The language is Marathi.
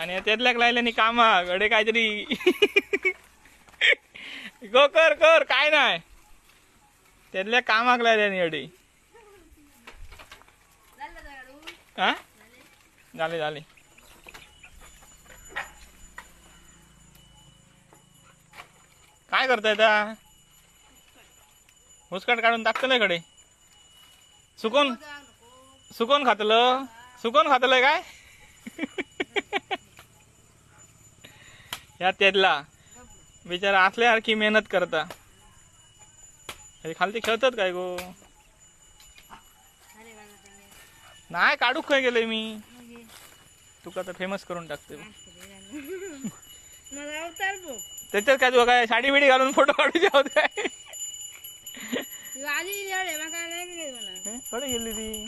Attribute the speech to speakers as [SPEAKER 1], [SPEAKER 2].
[SPEAKER 1] आणि त्यातल्याक लायल्यानी कामा गडे काहीतरी गो कर कर काय नाही त्यातल्या कामाक लायल्यानी अडे हा झाले झाले काय करताय आता हुसकाट काढून टाकतलंय कडे सुकून सुकून खातलं सुकून खातलंय काय या त्यातला बिचारा असल्यासारखी मेहनत करता खालती खेळतात काय गो नाही काढू काय गेलोय मी तुका तर फेमस करून टाकते त्याच्यात काय तुला काय साडी बिडी घालून फोटो काढूचे होत काय थोडे गेली ती